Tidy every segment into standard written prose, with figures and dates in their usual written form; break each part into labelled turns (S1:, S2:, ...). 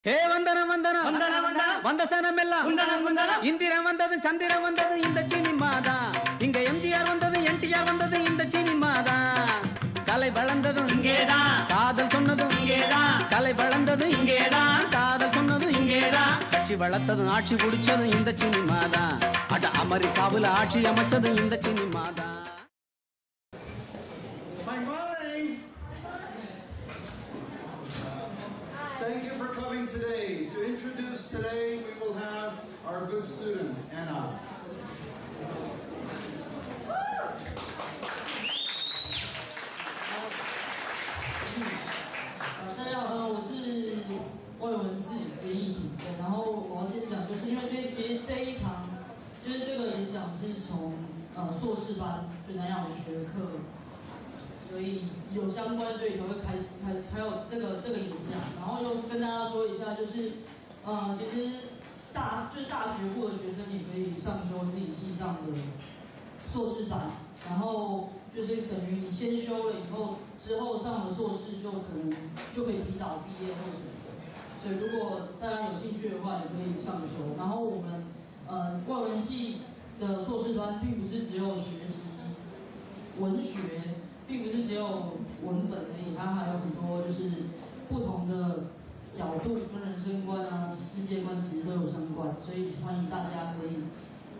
S1: ஹே வந்தன வந்தன வந்தன வந்தன வந்தசனம் எல்லாம் வந்தனம் வந்தனம் இந்திரன் வந்தது சந்திரன் வந்தது இந்த சினிமா தான் இங்க எம்ஜிஆர் வந்தது என்டிஆர் வந்தது இந்த சினிமா தான் கலை வளர்ந்ததும் இங்கேதான் காதல் சொன்னதும் இங்கேதான் கலை வளர்ந்ததும் இங்கேதான் காதல் சொன்னதும் இங்கேதான் கட்சி வளர்த்ததும் ஆட்சி பிடிச்சதும் இந்த சினிமா தான் அட அமெரிக்காவுல ஆட்சி அமைச்சதும் இந்த சினிமா தான்.
S2: Thank you for coming today. To introduce today, we will have our good student, Anna.
S3: 大家好，我是外文系的议题，然后我要先讲，就是因为其实这一堂就是这个演讲是从硕士班就南洋文学课。所以有相关，所以才有这个演讲。然后又跟大家说一下，就是其实大学部的学生也可以上修自己系上的硕士班，然后就是等于你先修了以后，之后上了硕士就可以提早毕业或什么的。所以如果大家有兴趣的话，也可以上修。然后我们外文系的硕士班并不是只有学习文学。并不是只有文本而已，它还有很多就是不同的角度跟人生观啊、世界观其实都有相关，所以欢迎大家可以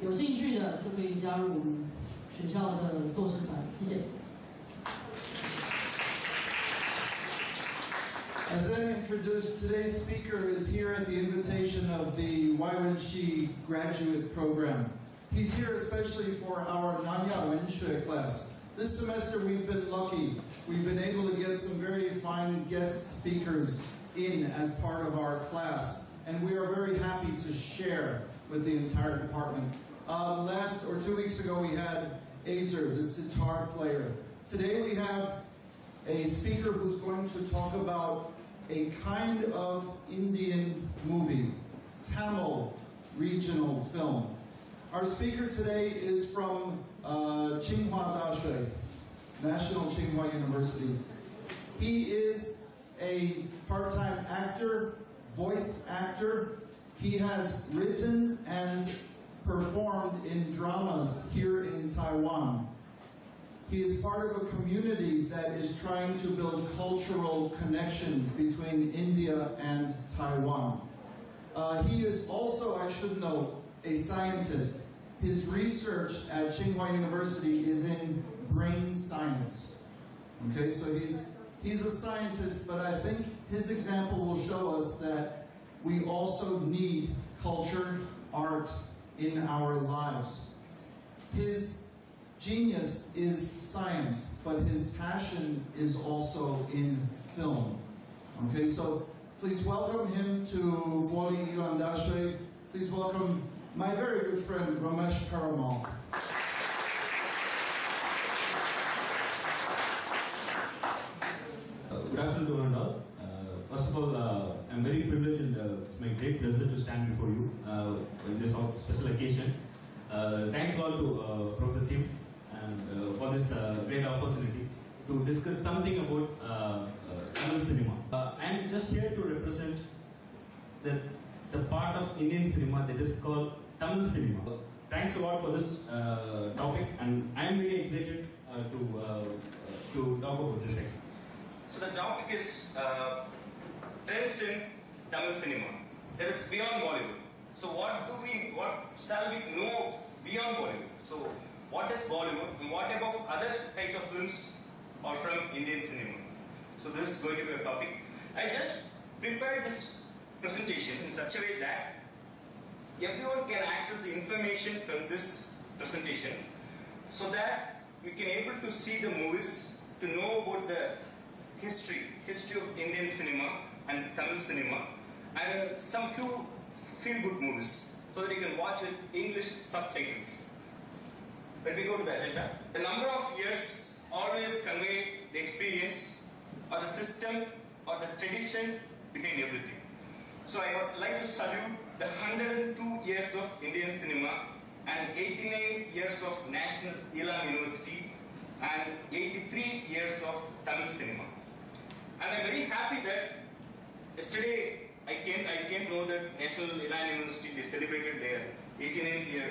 S3: 有兴趣的就可以加入我们学校的硕士班，谢谢。
S2: As I introduced, today's speaker is here at the invitation of the YWenshi graduate program. He's here especially for our Nanya Wenshui class. This semester we've been lucky. We've been able to get some very fine guest speakers in as part of our class, and we are very happy to share with the entire department. Last or 2 weeks ago we had Azer, the sitar player. Today we have a speaker who's going to talk about a kind of Indian movie, Tamil regional film. Our speaker today is from Tsinghua Daishui, National Tsinghua University. He is a part-time actor, voice actor. He has written and performed in dramas here in Taiwan. He is part of a community that is trying to build cultural connections between India and Taiwan. He is also, I should note, a scientist. His research at Tsinghua University is in brain science. Okay, so he's a scientist, but I think his example will show us that we also need culture, art in our lives. His genius is science, but his passion is also in film. Okay, so please welcome him to Guoli Ilan Daishui. Please welcome my very good friend, Ramesh Paramal.
S4: Good afternoon to one and all. First of all, I'm very privileged and it's my great pleasure to stand before you in this special occasion. Thanks a lot to Professor Tim and for this great opportunity to discuss something about Tamil cinema. I'm just here to represent the part of Indian cinema that is called Tamil cinema. Thanks a lot for this topic, and I'm really excited to talk about this section. So the topic is trends in Tamil cinema. There is beyond Bollywood. So what shall we know beyond Bollywood? So what is Bollywood and what about other types of films are from Indian cinema? So this is going to be a topic. I just prepared this presentation in such a way that everyone can access the information from this presentation so that we can able to see the movies, to know about the history of Indian cinema and Tamil cinema, and some few feel-good movies so that you can watch with English subtitles. Let me go to the agenda. The number of years always convey the experience or the system or the tradition behind everything. So I would like to salute the 102 years of Indian cinema and 89 years of National Ilam University and 83 years of Tamil cinema. And I'm very happy that yesterday
S5: I came to know that National Iran University, they celebrated their 89th year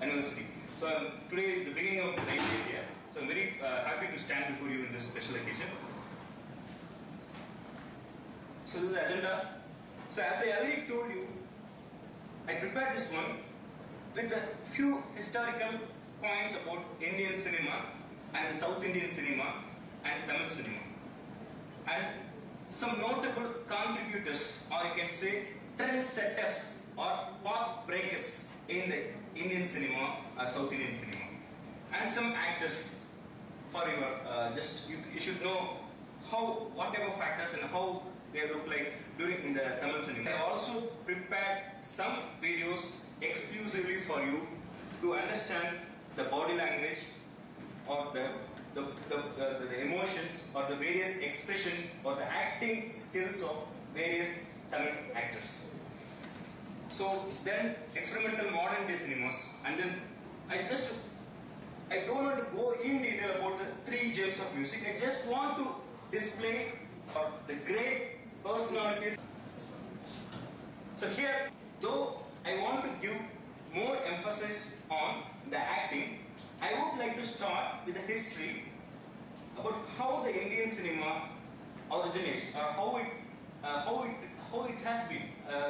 S5: anniversary. So today is the beginning of the 90th year. So I'm very happy to stand before you in this special occasion. So this is the agenda. So as I already told you, I prepared this one with a few historical points about Indian cinema and the South Indian cinema and Tamil cinema. And some notable contributors, or you can say trendsetters or path breakers in the Indian cinema or South Indian cinema. And some actors for your, you should know how, whatever factors and how they look like during the Tamil cinema. I also prepared some videos exclusively for you to understand the body language or the emotions or the various expressions or the acting skills of various Tamil actors. So then experimental modern day cinemas, and then I don't want to go in detail about the 3 gems of music. I just want to display the great personalities. So here, though I want to give more emphasis on the acting, I would like to start with the history about how the Indian cinema originates or how it has been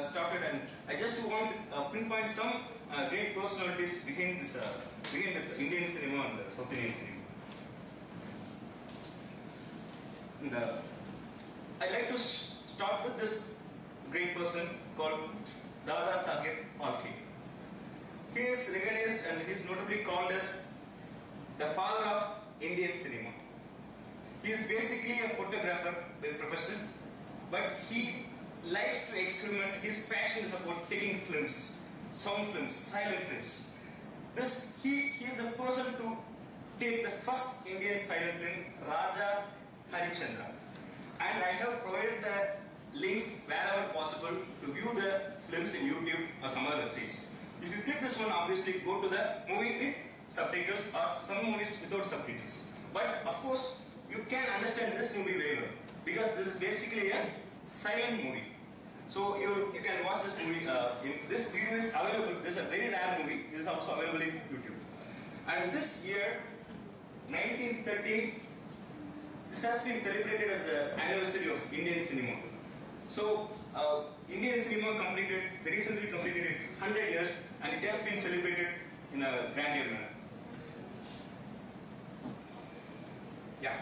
S5: started, and I just want to pinpoint some great personalities behind this Indian cinema and the South Indian cinema. And, I'd like to start with this great person called Dada Saheb Phalke. He is recognized and he is notably called as the father of Indian cinema. He is basically a photographer by profession, but he likes to experiment. His passion is about taking films, sound films, silent films. He is the person to take the first Indian silent film, Raja Harishchandra. And I have provided the links wherever possible to view the films in YouTube or some other websites. If you click this one, obviously go to the movie with subtitles or some movies without subtitles. But of course, you can understand this movie very well because this is basically a silent movie. So you can watch this movie. This video is available. This is a very rare movie. This is also available in YouTube. And this year, 1913, this has been celebrated as the anniversary of Indian cinema. So Indian cinema recently completed its 100 years, and it has been celebrated in a grandeur manner. Yeah.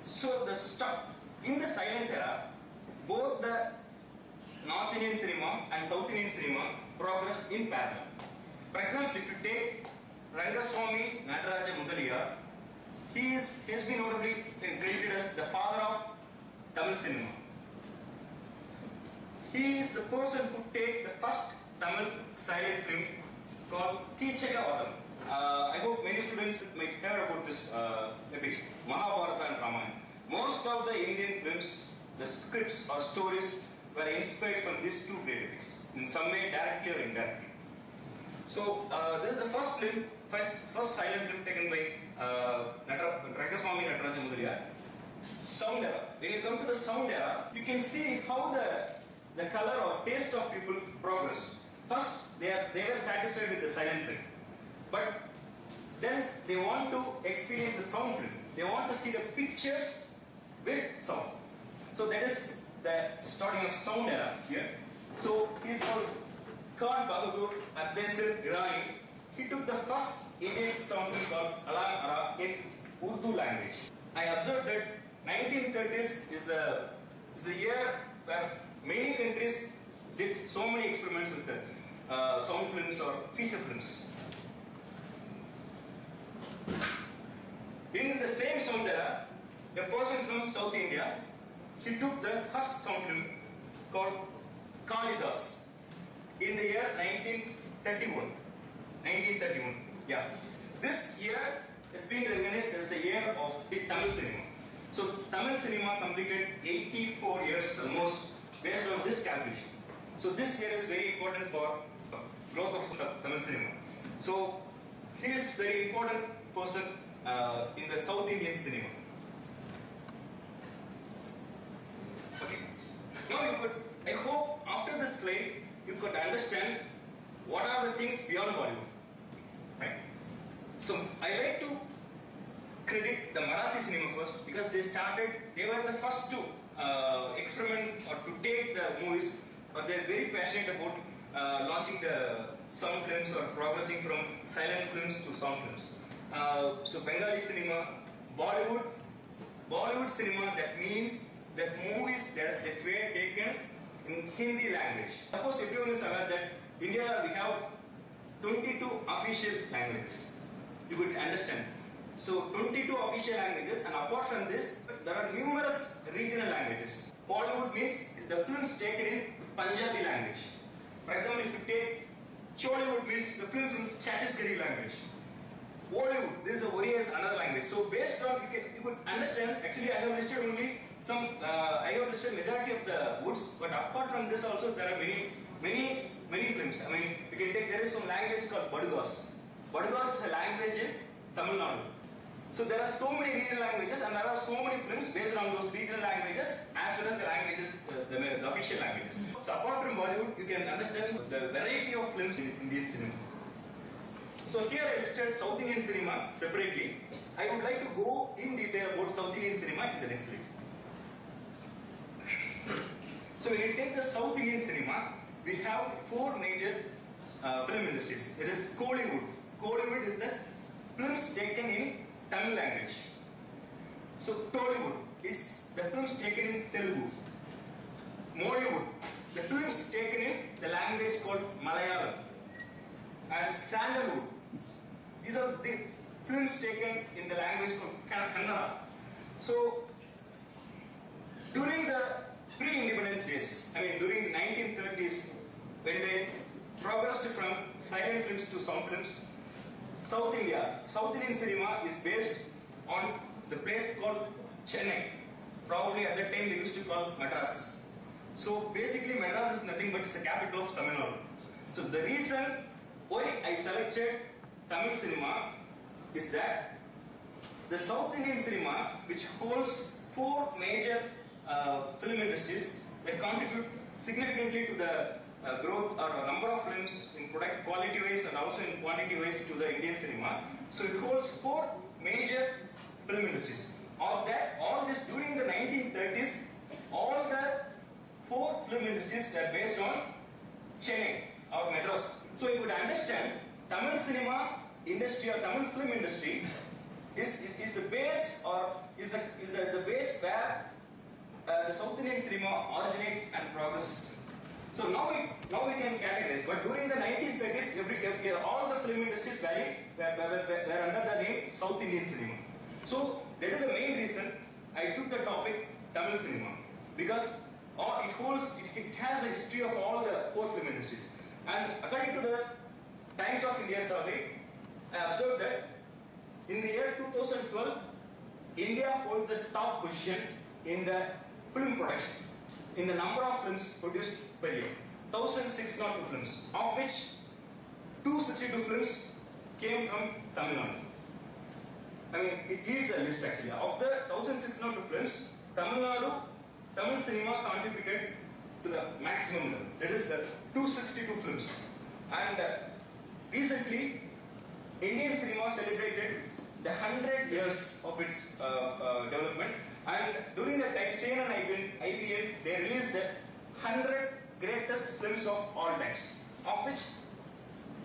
S5: So in the silent era, both the North Indian cinema and South Indian cinema progressed in parallel. For example, if you take Rangaswamy Nataraja Mudaliar, he has been notably credited as the father of Tamil cinema. He is the person who take the first Tamil silent film called Kichaka Vatam. I hope many students might hear about this epics, Mahabharata and Ramayana. Most of the Indian films, the scripts or stories were inspired from these 2 great epics, in some way directly or indirectly. So this is the first silent film taken by Rangaswamy Nataraja Mudaliar. Sound era. When you come to the sound era, you can see how the color or taste of people progressed. First, they were satisfied with the silent film, but then they want to experience the sound film. They want to see the pictures with sound. So that is the starting of sound era here. So he is called Khan Bahadur Abdesir Irani. He took the first Indian sound film called Alam Ara in Urdu language. I observed that 1930s is the year where many countries did so many experiments with the sound films or feature films. In the same sound era, a person from South India, he took the first sound film called Kalidas in the year 1931. 1931, yeah. This year has been recognized as the year of the Tamil cinema. So Tamil cinema completed 84 years almost based on this calculation. So this year is very important for growth of Tamil cinema. So he is very important person in the South Indian cinema. Okay. Now you this slide, you could understand what are the things beyond Bollywood. Right? So I like to credit the Marathi cinema first because they were the first to experiment or to take the movies, or they're very passionate about launching the sound films or progressing from silent films to sound films. So Bengali cinema, Bollywood cinema, that means that movies that were taken in Hindi language. Of course, everyone is aware that India we have 22 official languages. You could understand. So 22 official languages, and apart from this, there are numerous regional languages. Bollywood means the films taken in Punjabi language. For example, if you take Chollywood means the film from Chhattisgarhi language. Bollywood, this is Oriya is another language. So based on, you could understand, actually I have listed only I have listed majority of the woods, but apart from this also there are many films. I mean, you can take, there is some language called Badugas. Badugas is a language in Tamil Nadu. So there are so many regional languages and there are so many films based on those regional languages as well as the languages, the official languages. So apart from Bollywood, you can understand the variety of films in Indian cinema. So here I listed South Indian cinema separately. I would like to go in detail about South Indian cinema in the next slide. So when you take the South Indian cinema, we have four major film industries. It is Kollywood. Kollywood is the films taken in Tamil language. So Tollywood, it's the films taken in Telugu. Mollywood, the films taken in the language called Malayalam. And Sandalwood, these are the films taken in the language called Kannada. So during the pre-independence days, I mean during the 1930s, when they progressed from silent films to sound films, South Indian cinema is based on the place called Chennai. Probably at that time they used to call Madras. So basically Madras is nothing but it's a capital of Tamil Nadu. So the reason why I selected Tamil cinema is that the South Indian cinema, which holds four major film industries that contribute significantly to the growth or number of films in product quality wise and also in quantity wise to the Indian cinema. So it holds four major film industries. Of that, all this during the 1930s, all the four film industries were based on Chennai or Madras. So you could understand Tamil cinema industry or Tamil film industry is the base or is the base where the South Indian cinema originates and progresses. So now we can categorize. But during the 1930s, all the film industries were under the name South Indian cinema. So that is the main reason I took the topic Tamil cinema, because it has a history of all the four film industries. And according to the Times of India survey, I observed that in the year 2012, India holds the top position in the film production, in the number of films produced per year. 1,602 films, of which 262 films came from Tamil Nadu. I mean, it leads the list actually. Of the 1,602 films, Tamil cinema contributed to the maximum level. That is the 262 films. And recently, Indian cinema celebrated the 100 years of its development. And during that time, CNN and IPL, they released the 100 greatest films of all times, of which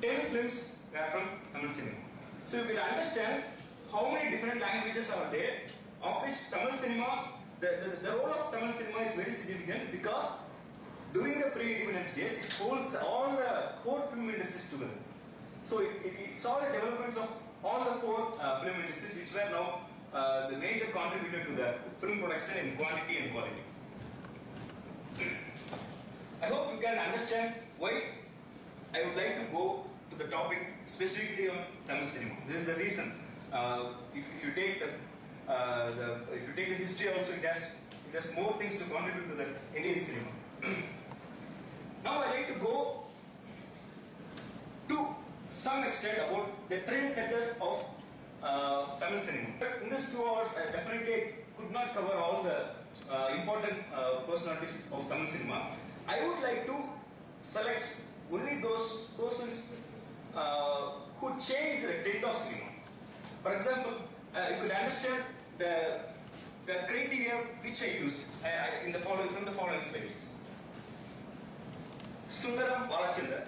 S5: 10 films were from Tamil cinema. So you can understand how many different languages are there, of which Tamil cinema, the role of Tamil cinema is very significant because during the pre-independence days, it holds all the four film industries together. So it saw the developments of all the four film industries, which were now the major contributor to the film production in quantity and quality. I hope you can understand why I would like to go to the topic specifically on Tamil cinema. This is the reason. If you take the history also, it has more things to contribute to the Indian cinema. Now I like to go to some extent about the trendsetters of Tamil cinema. But in this 2 hours, I definitely could not cover all the important personalities of Tamil cinema. I would like to select only those persons who change the trend of cinema. For example, you could understand the criteria which I used from the following slides. Sundaram Balachandra.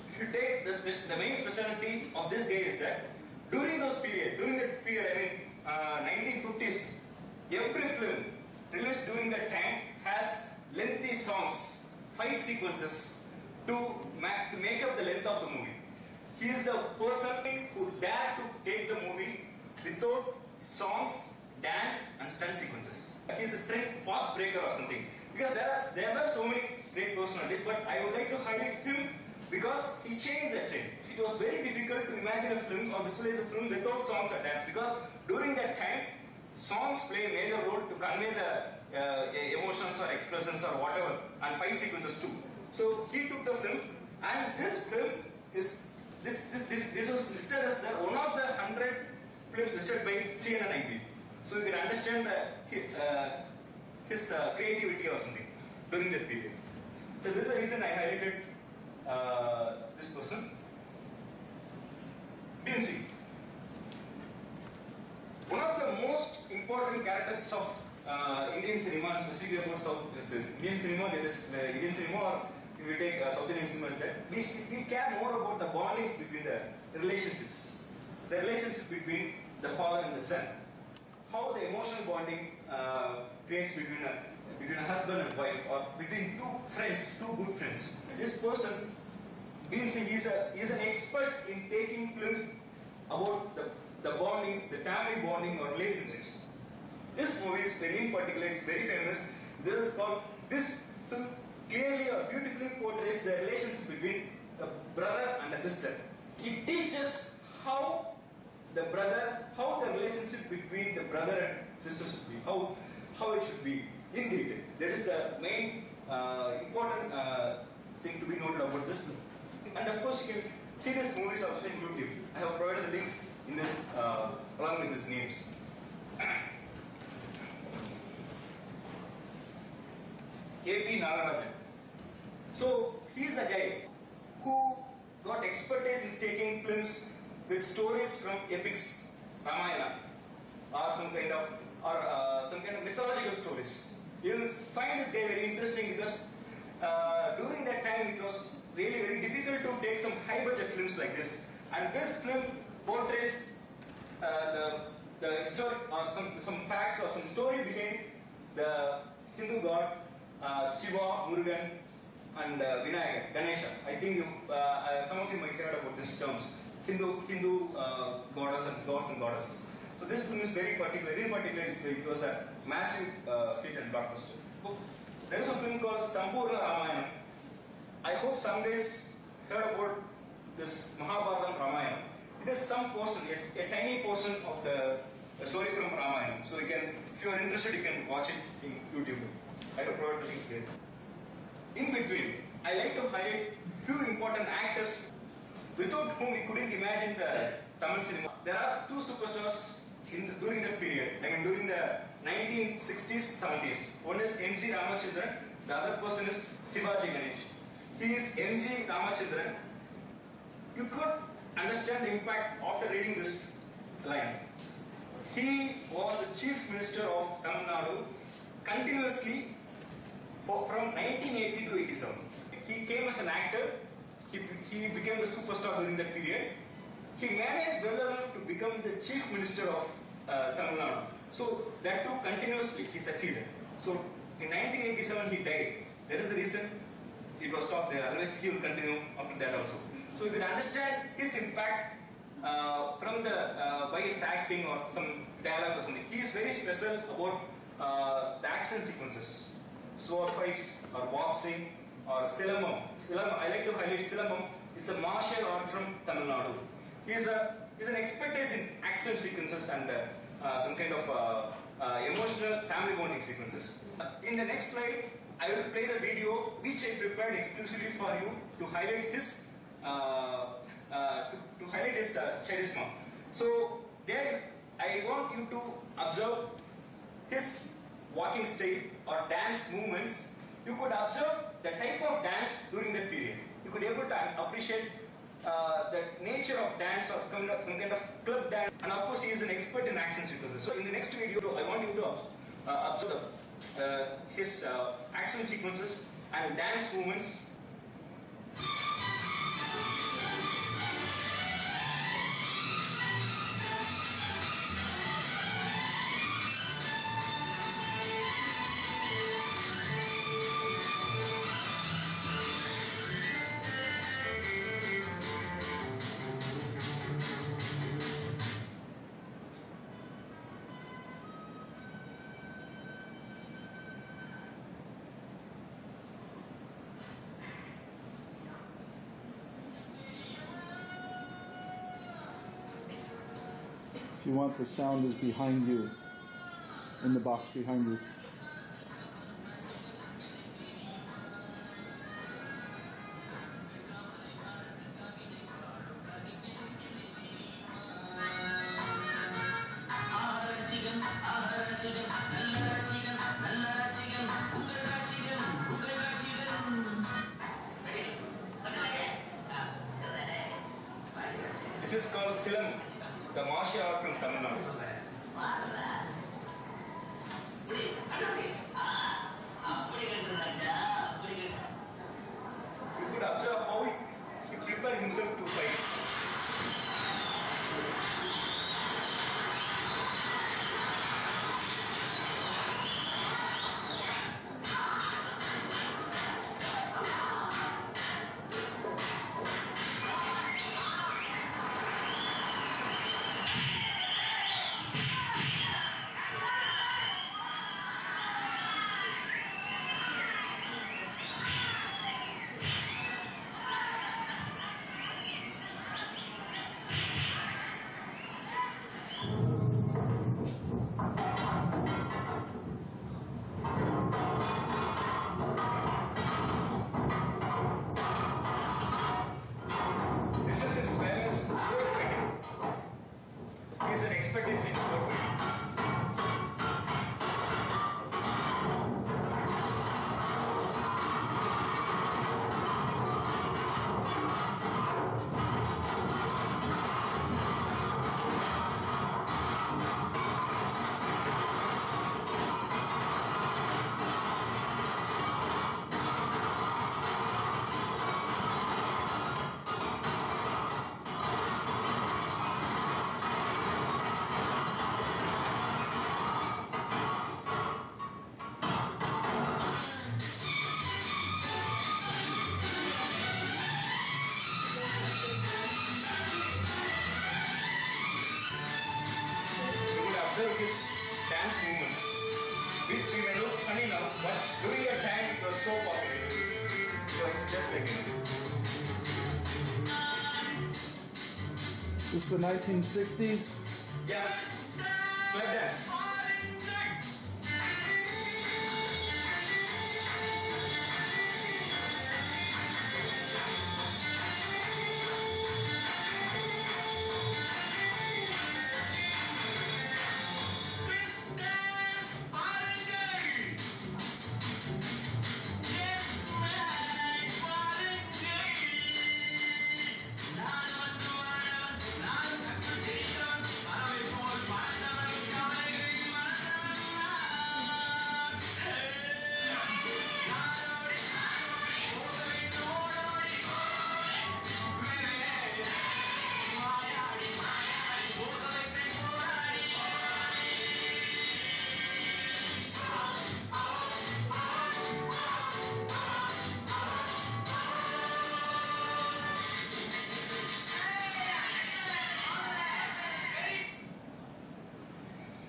S5: If you take the main specialty of this day is that during that period, I mean 1950s, every film released during that time has lengthy songs, fight sequences to make up the length of the movie. He is the person who dared to take the movie without songs, dance and stunt sequences. He is a trend path breaker or something. Because there were so many great personalities, but I would like to highlight him because he changed that trend. It was very difficult to imagine a film or visualize a film without songs or dance, because during that time, songs play a major role to convey the emotions or expressions or whatever, and fight sequences too. So he took the film, and this film is this was listed as one of the 100 films listed by CNN. So you can understand his creativity or something during that period. So this is the reason I highlighted this person. Bhim. One of the most important characteristics of Indian cinema, and specifically about South Indian cinema, that is the Indian cinema, or if we take South Indian cinema, is that we care more about the bondings between the relationships between the father and the son. How the emotional bonding creates between a husband and wife, or between two good friends. This person, Bhim Singh, is an expert in taking films about the bonding, the family bonding or relationships. This movie is in particular, it's very famous. This film clearly or beautifully portrays the relationship between a brother and a sister. It teaches how the relationship between the brother and sister should be, how it should be in detail. That is the main important thing to be noted about this film. And of course, you can see this movie also in YouTube. I have provided the links in this along with these names. A.P. Nagarajan. So he is the guy who got expertise in taking films with stories from epics, Ramayana, or some kind of mythological stories. You will find this guy very interesting because during that time it was really very difficult to take some high budget films like this. And this film portrays the historic or some facts or some story behind the Hindu god Shiva, Murugan, and Vinayak, Ganesha. I think some of you might have heard about these terms. Hindu goddess and gods and goddesses. So this film is very particular. In particular, it was a massive hit and blockbuster. So there is a film called Sampurna Ramayana. I hope some days heard about this Mahabharata Ramayana. It is some portion, yes, a tiny portion of the story from Ramayana. So you can, if you are interested, you can watch it in YouTube. I have provided the links there. In between, I like to highlight few important actors without whom we couldn't imagine the Tamil cinema. There are two superstars during that period. I mean, during the 1960s, 70s. One is M.G. Ramachandran. The other person is Shivaji Ganesh. He is M.G. Ramachandran. You could understand the impact after reading this line. He was the chief minister of Tamil Nadu continuously from 1980 to 87. He came as an actor. He became the superstar during that period. He managed well enough to become the chief minister of Tamil Nadu. So that too continuously he succeeded. So in 1987 he died. That is the reason it was stopped there. Otherwise he will continue after that also. So you can understand his impact by his acting or some dialogue or something. He is very special about the action sequences, sword fights or boxing or Silambam. I like to highlight Silambam. It's a martial art from Tamil Nadu. He's an expertise in action sequences and some kind of emotional family bonding sequences. In the next slide, I will play the video which I prepared exclusively for you to highlight his charisma. So there, I want you to observe his walking style or dance movements. You could observe the type of dance during that period. You could able to appreciate the nature of dance or some kind of club dance. And of course, he is an expert in action sequences. So in the next video, I want you to observe his action sequences and dance movements.
S2: If you want, the sound is behind you, in the box behind you.
S5: This is called Silam, the martial art from Tamil Nadu. You could observe how he prepared himself to fight. This is his famous sword fighting. He is an expert in sword fighting. You would observe his dance movements, which we may look funny now, but during that time it was so popular. It was just like it.
S2: Is this the 1960s?
S5: Yeah, club dance.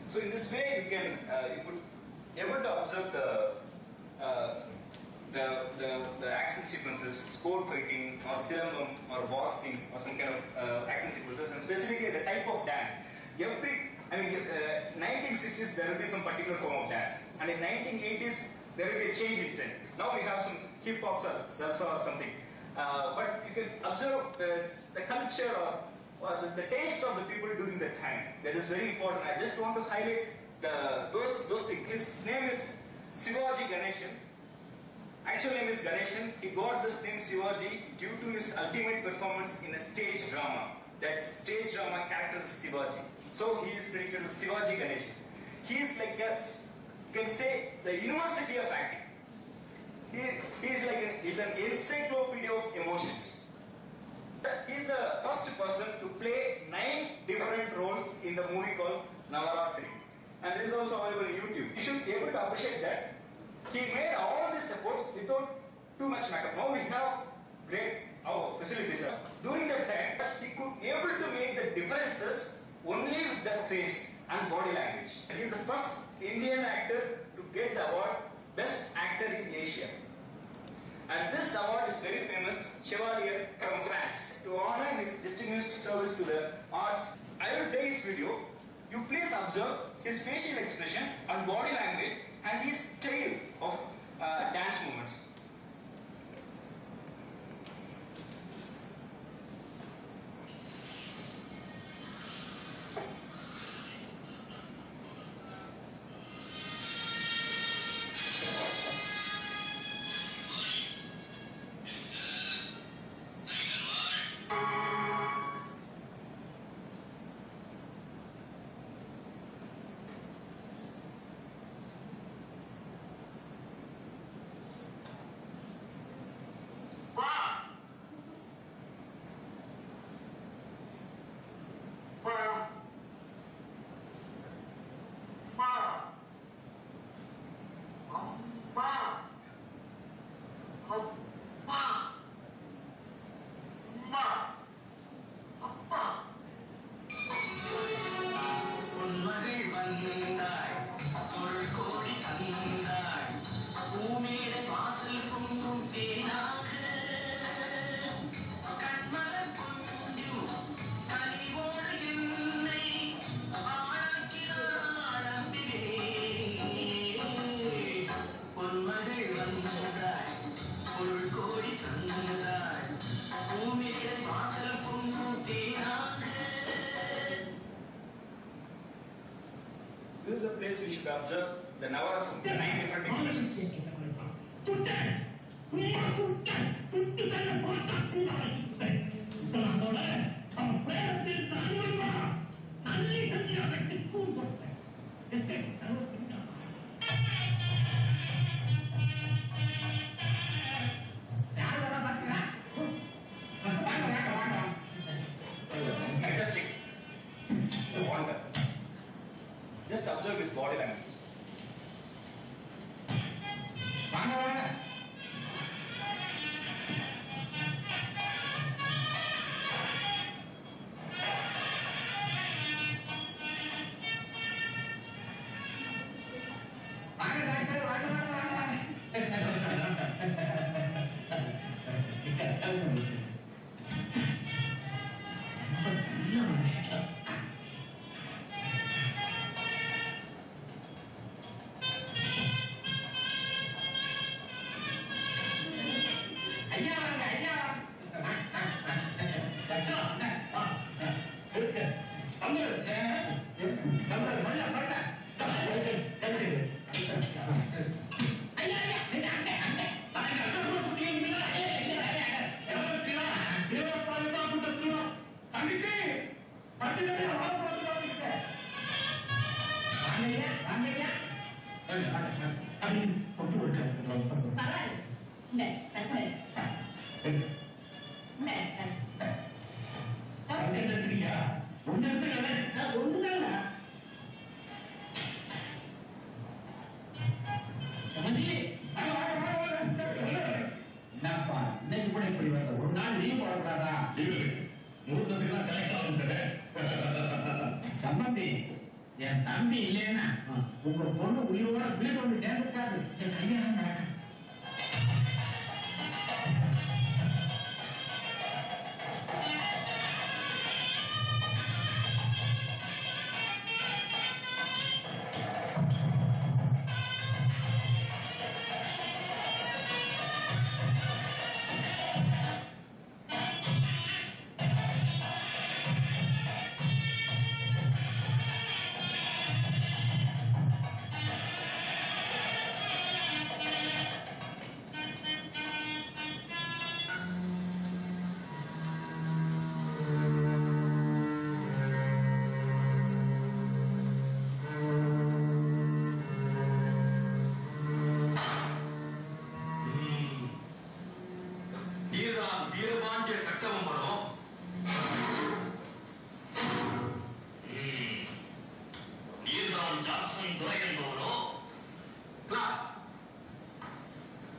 S5: So in this way, you can you could able to observe the action sequences, sport fighting, or silambam, or boxing, or some kind of action sequences, and specifically the type of dance. 1960s there will be some particular form of dance, and in 1980s there will be a change in trend. Now we have some hip hop, salsa, or something. But you can observe the culture or the taste of the people during that time. That is very important. I just want to highlight those things. His name is Sivaji Ganeshan, actual name is Ganeshan. He got this name Shivaji due to his ultimate performance in a stage drama. That stage drama character is Shivaji. So he is credited as Shivaji Ganeshan. He is like a, you can say, the university of acting. He is like he's an encyclopedia of emotions. He is the first person to play 9 different roles in the movie called Navaratri. And this is also available on YouTube. You should be able to appreciate that. He made all these efforts without too much makeup. Now we have great facilities. During that time, he could able to make the differences only with the face and body language. He is the first Indian actor to get the award Best Actor in Asia. And this award is very famous, Chevalier from France, to honor his distinguished service to the arts. I will play his video. You please observe his facial expression and body language and his style of dance movements. This is the place we should observe the Navarasam, the 9 different expressions. Majestic. The wonder. Just observe his body language.
S6: என் தம்பி இல்லைன்னா உங்க பொண்ணு உயிரோட வீடு ஒன்று சேர்ந்துட்டாரு என் கல்யாணம் நடக்கும்.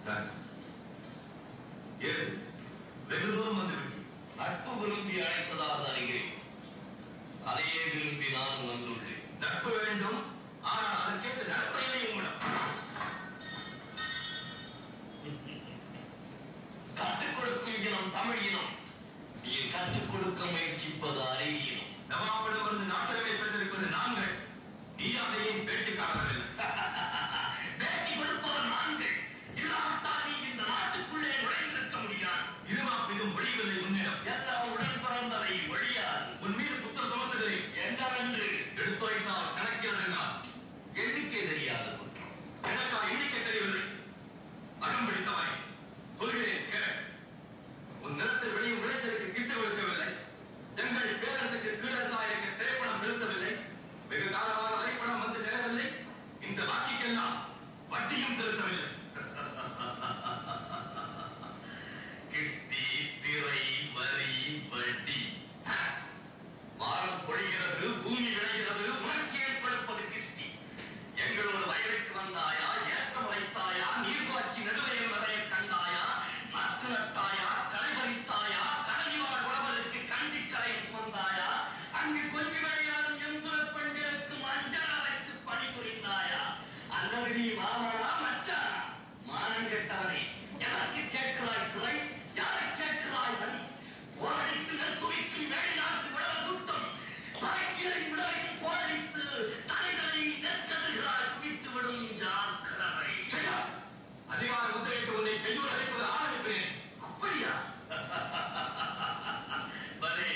S7: Thanks. ஏது வெகு தூரம் வந்துவிட்டு நட்பு விரும்பி அழைப்பதாக அறிகிறேன். அதையே விரும்பி நானும் வந்துள்ளேன். நட்பு வேண்டும், ஆனால் அதற்கேற்ற நடத்தையிலே உங்களிடம் கற்றுக் கொடுக்கும் இனம் தமிழ் இனம். நீ கற்றுக் கொடுக்க முயற்சிப்பது அறிவியலும். நவாபிடமிருந்து நாட்டகத்தை பெற்றிருப்பது நாங்கள். நீ அதையும் பேட்டி காணவில்லை. பேட்டி கொடுப்பவர் நாங்கள். இல்லாவிட்டால் நீ இந்த நாட்டுக்குள்ளே நுழைந்திருக்க முடியாது. இருமாப்பிலும் ஒழிவதை உன்னிடம் எல்லாம் உடன் பிறந்தவை ஒழியாது. உன் மீது புத்தர் சுமத்துகிறேன் என்னவென்று எடுத்துரைத்தால் கணக்கிடுங்கள். எண்ணிக்கை தெரியாத குற்றம். எனக்கா எண்ணிக்கை தெரியவில்லை. அடம் பிடித்தவரை சொல்கிறேன் கேள். உன் நிலத்தில் வெளியும் விளைச்சலுக்கு கிட்டு கொடுக்கவில்லை. எங்கள் பேரத்துக்கு கீழசாயருக்கு திரைப்படம் செலுத்தவில்லை. வெகு காலமாக வரைப்படம் வந்து சேரவில்லை. இந்த வாக்கிக்கெல்லாம் வட்டியும் செலுத்தவில்லை. கிஸ்தி, திரை, வரி, வட்டி. வாரம் பொழிகிறது, பூமி விளைகிறது, உனக்கு ஏற்படுப்பது கிஸ்தி. எங்களோட வயலுக்கு வந்தாயா, ஏற்றம் வைத்தாயா, நீர்வாட்சி நடுவயம் வரைய கண்டாயா, நட்டு நட்டாயா, களை பறித்தாயா, கடலிவாழ் உழவருக்கு கண்டி கரை வந்தாயா, அங்கு கொஞ்சி விளையாடும் எம்புற பெண்களுக்கு மஞ்சள் அரைத்து பணிபுரிந்தாயா, அல்லது நீ மாமனா மச்சானா? மானம் கெட்டவனே, எனக்கு கேட்கிறாய் குறை, யாரை கேட்கிறாய் வரி? போரடித்து நெற்குவிக்கும் வெளிநாட்டு விழா கூட்டம் பறக்கியலை விளையும் போரடித்து தலைகளை நெற்கதிர்களால் குவித்து விடும் ஜாக்கிரதை. அதிகார முத்திரைக்கு உன்னை கையோடு அழைப்பது ஆரம்பிக்கிறேன். அப்படியா? பலே.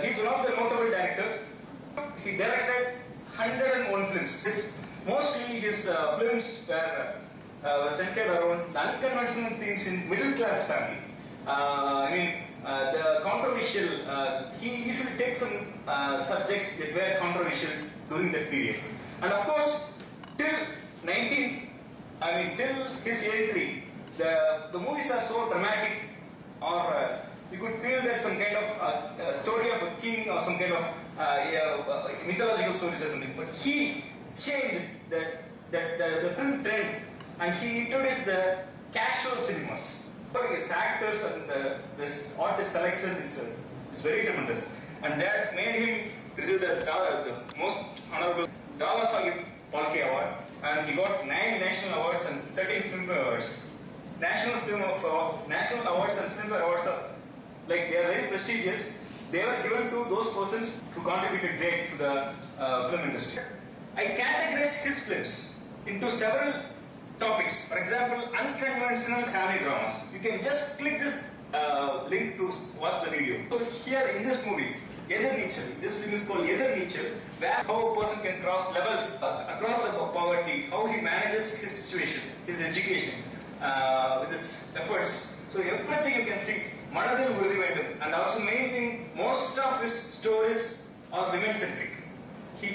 S5: He's one of the notable directors. He directed 101 films. Mostly his films were centered around the unconventional themes in middle class family. The controversial, he usually takes some subjects that were controversial during that period. And of course, till his entry, the movies are so dramatic, or you could feel that some kind of story of a king or some kind of mythological stories or something. But he changed the film trend, and he introduced the casual cinemas. But his actors and this artist selection is very tremendous, and that made him receive the most honorable Dada Saheb Phalke Award, and he got 9 national awards and 13 Filmfare Awards. National awards and Filmfare Awards are like they are very prestigious. They were given to those persons who contributed great to the film industry. I categorized his films into several topics. For example, unconventional family dramas. You can just click this link to watch the video. So here in this movie, Ether Nature, this film is called Ether Nature, where how a person can cross levels across poverty, how he manages his situation, his education, with his efforts. So everything you can see. Manadil Urudi Vendum. And also main thing, most of his stories are women centric. He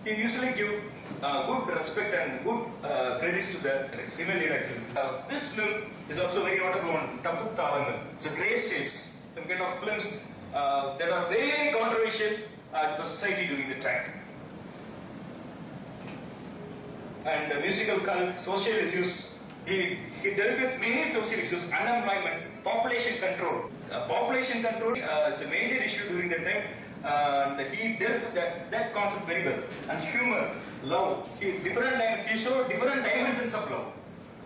S5: usually give good respect and good credits to the female lead actually. This film is also very notable one, Tapuk Tavangal. So grey shades, some kind of films that are very, very controversial to the society during the time. And musical cult, social issues. He dealt with many social issues, unemployment, population control. Population control is a major issue during that time. And he dealt with that concept very well. And humor, love. He showed different dimensions of love.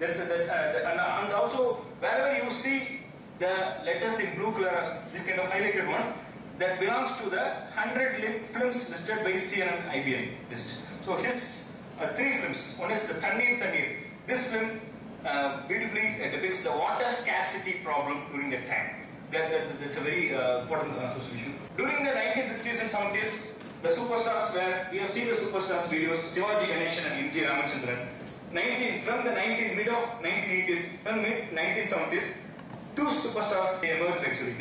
S5: And also, wherever you see the letters in blue color, this kind of highlighted one, that belongs to the 100 films listed by CNN IBM list. So his 3 films. One is the Tannir Tannir. This film beautifully depicts the water scarcity problem during that time. That's a very important social issue. During the 1960s and 70s, the superstars we have seen the superstars videos, Shivaji Ganeshan and M.G. Ramachandran. From the mid of 1980s, from mid 1970s, 2 superstars emerged actually.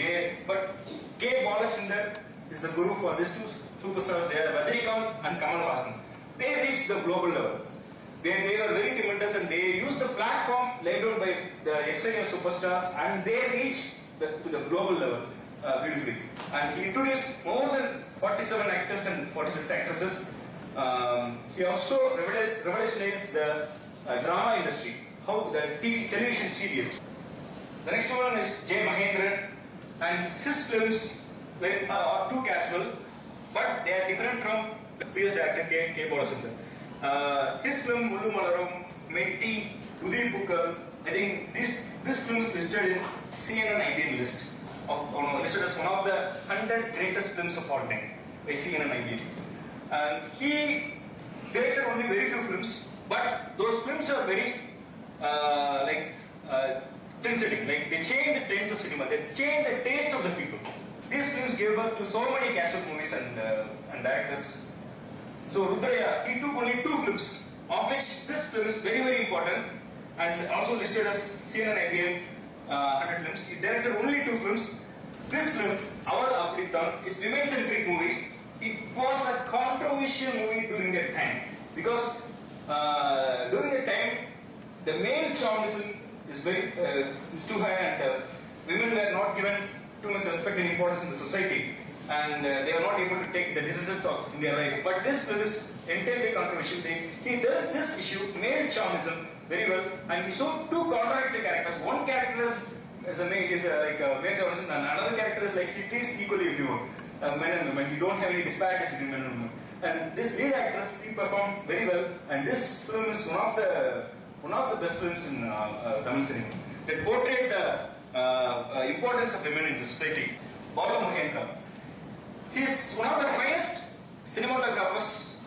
S5: But K. Balachandran is the guru for these 2 superstars. They are Rajinikanth and Kamal Haasan. They reached the global level. They were very tremendous, and they used the platform laid down by the external superstars, and they reached to the global level beautifully. And he introduced more than 47 actors and 46 actresses. He also revolutionized the drama industry, how the television serials. The next one is J. Mahendran, and his films are too casual, but they are different from the previous director K. Balachandran. His film Mullu Malaram, Metti, Udri Pukal, I think this film is listed in CNN IBM list, listed as one of the 100 greatest films of all time by CNN IBM. And he directed only very few films, but those films are very trend-setting. Like they changed the trends of cinema, they changed the taste of the people. These films gave birth to so many casual movies and directors. So Rudraya, he took only 2 films, of which this film is very, very important and also listed as CNN IBM 100 films. He directed only 2 films. This film, Our Apuritan, is a women-centric movie. It was a controversial movie during that time because during that time, the male chauvinism is too high, and women were not given too much respect and importance in the society, and they are not able to take the decisions in their life. But this film is entirely controversial. He dealt this issue, male chauvinism, very well, and he showed 2 contradictory characters. One character is male chauvinism, and another character is like he treats equally everyone, men and women. He don't have any disparities between men and women. And this lead actress, he performed very well, and this film is one of the best films in Tamil cinema. They portrayed the importance of women in the society. Balu Mahendra. He is one of the finest cinematographers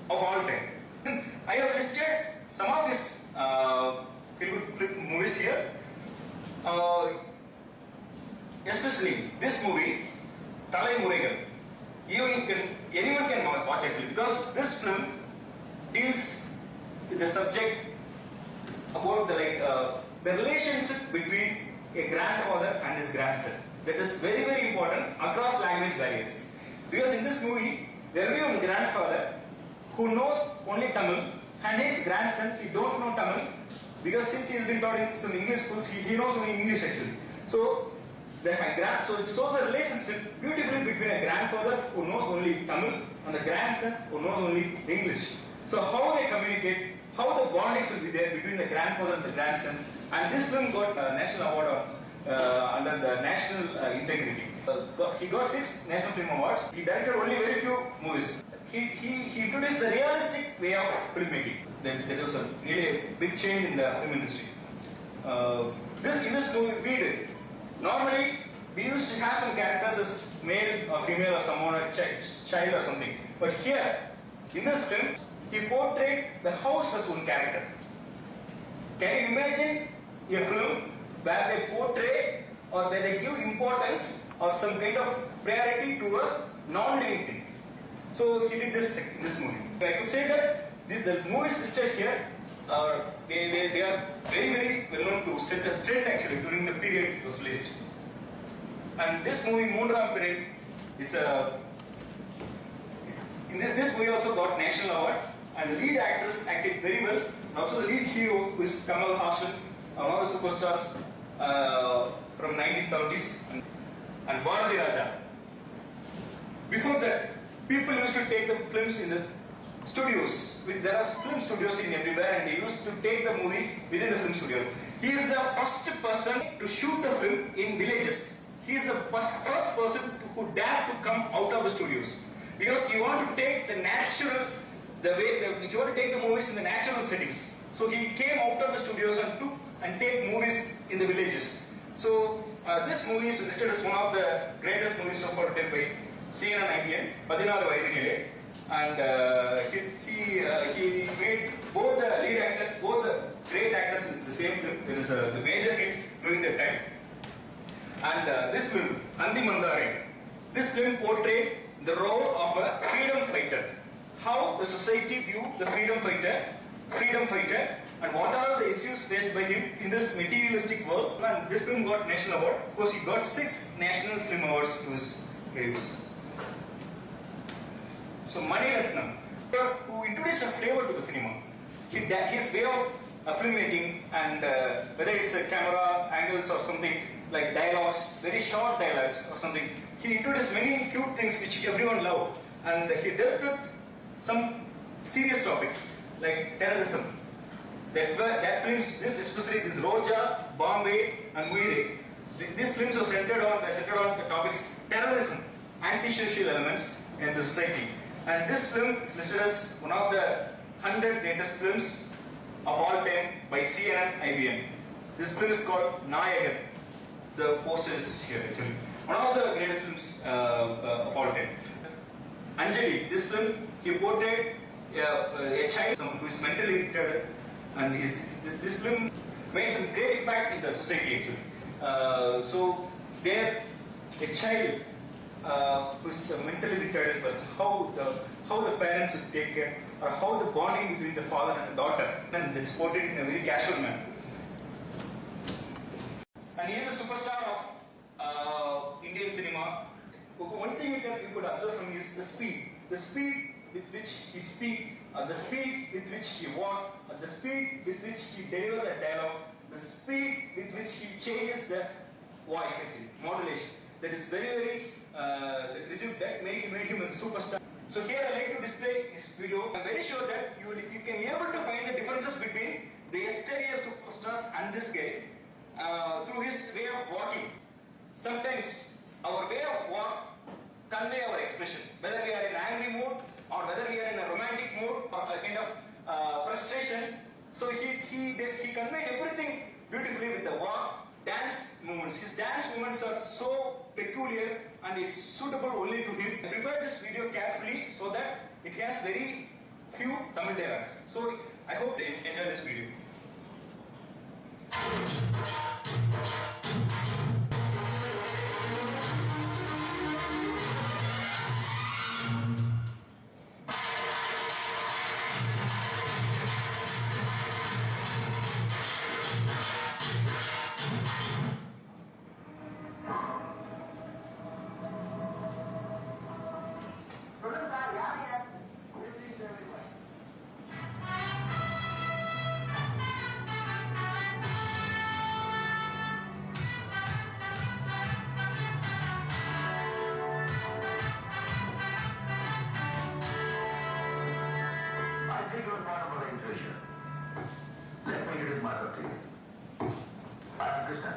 S5: of all time. I have listed some of his feel-good movies here. Especially this movie, Thalai Muraigal. Anyone can watch it because this film deals with the subject about the relationship between a grandfather and his grandson. That is very, very important across language barriers. Because in this movie, there will be one grandfather who knows only Tamil, and his grandson, he don't know Tamil, because since he has been taught in some English schools, he knows only English actually. So So it shows the relationship beautifully between a grandfather who knows only Tamil and the grandson who knows only English. So how they communicate, how the bondings will be there between the grandfather and the grandson. And this film got a national award under the national integrity. He got 6 national film awards. He directed only very few movies. He introduced the realistic way of filmmaking. There was really a big change in the film industry. In this movie, we did. Normally, we used to have some characters as male or female or someone, a child or something. But here, in this film, he portrayed the house as one character. Can you imagine a film where they portray or where they give importance or some kind of priority to a non-living thing? So he did this in this movie. I could say that the movies listed here they are very, very well known to set a trend actually during the period it was released. And this movie, Moonram Pirai, is this movie also got national award, and the lead actress acted very well. And also the lead hero, who is Kamal Haasan, one of the superstars from 1970s, and Bharati Raja. Before that, people used to take the films in the studios. There are film studios in everywhere, and they used to take the movie within the film studio. He is the first person to shoot the film in villages. He is the first person who dared to come out of the studios, because he wanted to take the natural, he wanted to take the movies in the natural settings. So he came out of the studios and take movies in the villages. So this movie is listed as one of the greatest movies of all time by CNN IBN, 16 Vaidinile. And he made both the lead actors, both the great actors in the same film. It is the major hit during that time. And this film, Andi Mandare, this film portrayed the role of a freedom fighter. How the society view the freedom fighter, and what are the issues faced by him in this materialistic world. And this film got national award. Of course, he got 6 national film awards to his credits. So Mani Ratnam, who introduced a flavor to the cinema. His way of filmmaking, and whether it's a camera angles or something like dialogues, very short dialogues or something, he introduced many cute things which everyone loved. And he dealt with some serious topics like terrorism. That films, especially this Roja, Bombay, and Muire. These films are centered on the topics terrorism, anti-social elements in the society. And this film is listed as one of the 100 greatest films of all time by CNN IBN. This film is called Nayagan. The poster is here actually. One of the greatest films of all time. Anjali, this film, he portrayed a child who is mentally retarded, and this film made some great impact in the society actually. So there, a child who is a mentally retarded person, how the parents would take care, or how the bonding between the father and the daughter, and it's portrayed in a very casual manner. And he is a superstar of Indian cinema. One thing you could observe from him is the speed with which he speaks, the speed with which he walks, the speed with which he delivers the dialogue, the speed with which he changes the voice actually, modulation. That is very, that made him a superstar. So here I like to display his video. I'm very sure that you can be able to find the differences between the exterior superstars and this guy through his way of walking. Sometimes our way of walk convey our expression, whether we are in angry mood or whether we are in a romantic mood or a kind of frustration. So he conveyed everything beautifully with the walk, dance movements. His dance movements are so peculiar and it's suitable only to him. I prepared this video carefully so that it has very few Tamil dialogues. So I hope they enjoy this video.
S7: you. I am Krishna.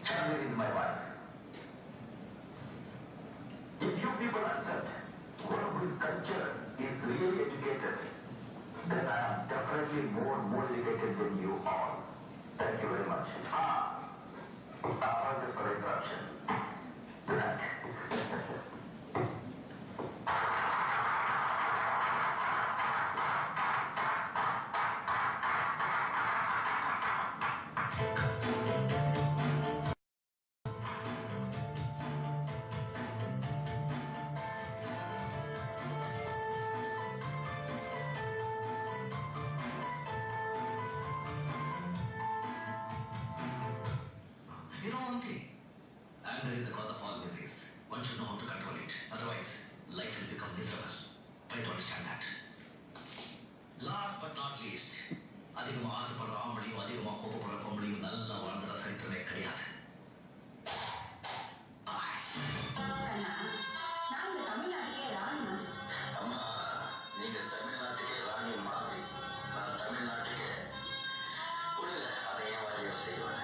S7: Chandra is my wife. If you people accept one who is cultured, is really educated, then I am definitely more educated than you all. Thank you very much. Apologies for interruption. Good night. You know one thing? Anger is the cause of all miseries. One should know how to control it. Otherwise, life will become miserable. Try to understand that. Last but not least, அதிகமா ஆசைப்படுற ஆம்பளையும் அதிகமா கோபப்படுற பொம்பளையும் நல்லா வாழ்ந்தத சரித்திரமே கிடையாது. அம்மா, நீங்க தமிழ்நாட்டுக்கே ராணி மாதிரி. நான் தமிழ்நாட்டுக்கே புரியல. அதை ஏன் வாரியா செய்வேன்?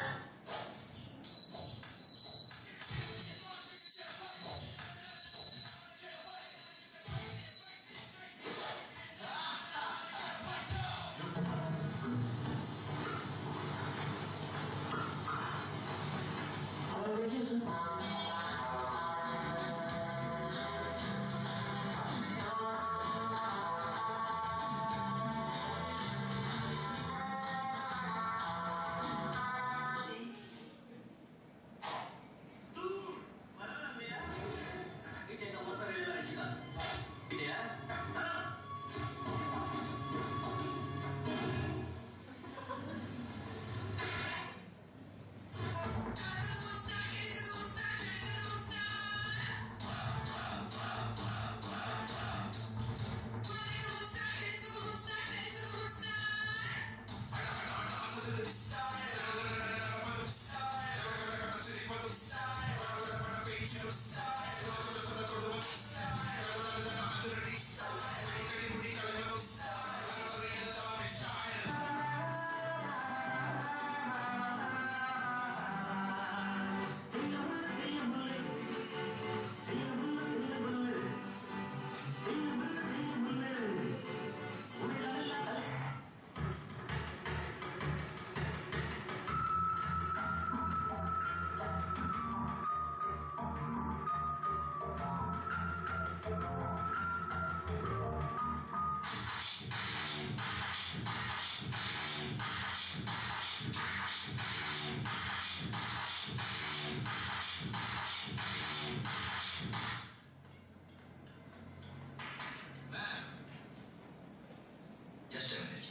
S7: Just a minute.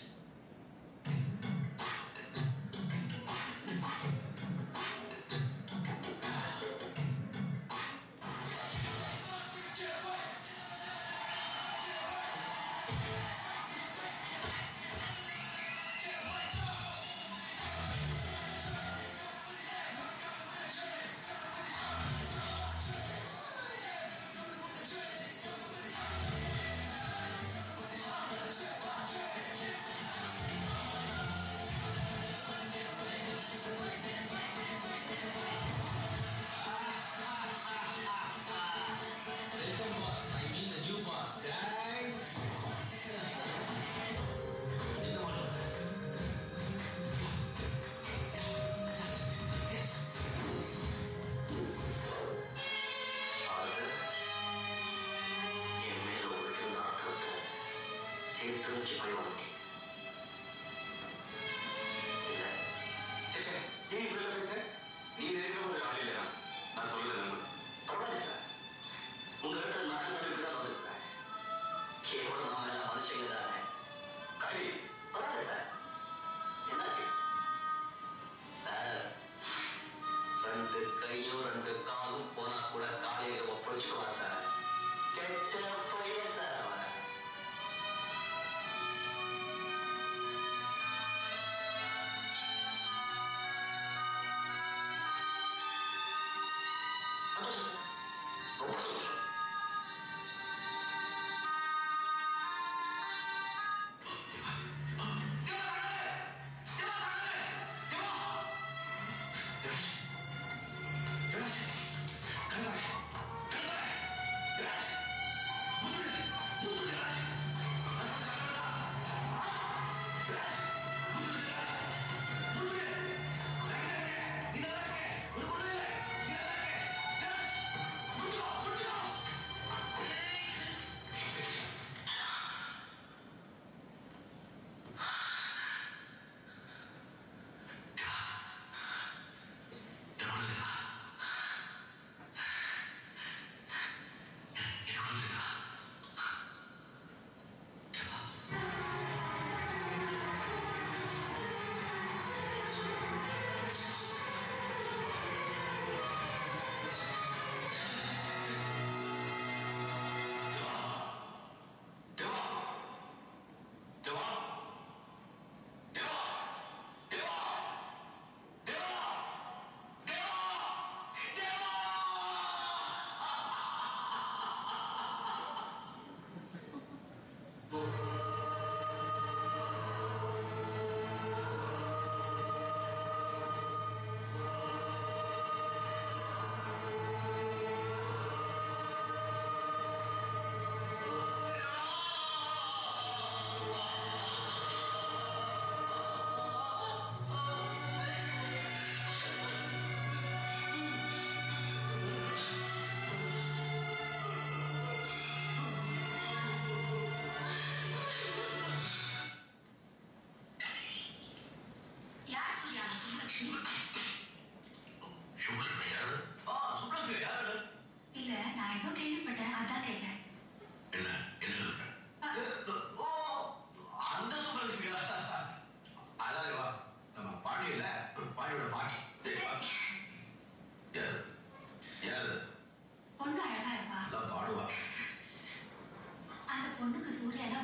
S7: சேர்த்து வச்சு பயன்படுத்தி ஏன் இப்படி பேசுற? நீ நினைக்கிற ஒரு ஆள் இல்லையா? நான் சொல்றது நம்பு. பரவாயில்ல சார், உங்க இடத்துல நான் இப்படிதான் வந்துருக்கேன். கேவலம் நாம எல்லாம் மனுஷங்க தானே. கை பரவாயில்ல சார். என்னாச்சு சார்? 2 கையும் 2 காலும் போனா கூட காலையில ஒப்படைச்சுக்குவான் சார். கெட்ட பையன் சார் அவன். ரொம்ப சந்தோஷம்.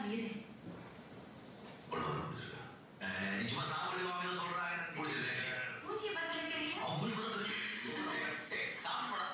S8: இரு.
S7: நீ சும்மா சாப்பிடுறது வாங்க சொல்றாங்க முடிச்சிருக்கேன்
S8: பூச்சியை பத்தி
S7: சாப்பிடா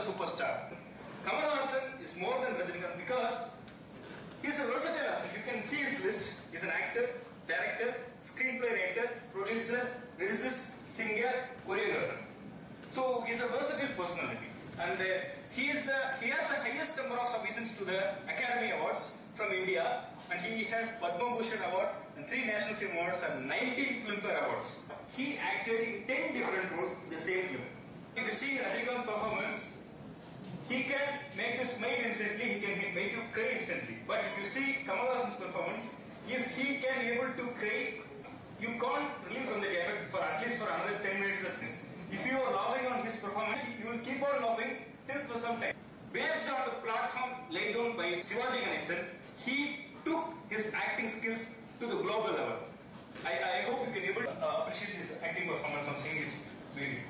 S5: superstar. Kamal Haasan is more than Rajinikanth because he's a versatile person. You can see his list. He's an actor, director, screenplay writer, producer, lyricist, singer, choreographer. So he's a versatile personality, and he has the highest number of submissions to the Academy Awards from India, and he has Padma Bhushan Award and 3 National Film Awards and 19 Filmfare Awards. He acted in 10 different roles in the same film. If you see Rajinikanth's performance, he can make you smile instantly, he can make you cry instantly. But if you see Kamal Haasan's performance, if he can be able to cry, you can't relieve from the effect for at least for another 10 minutes at least. If you are laughing on his performance, you will keep on laughing till for some time. Based on the platform laid down by Shivaji Ganesan, he took his acting skills to the global level. I hope you can able to appreciate his acting performance on seeing his video.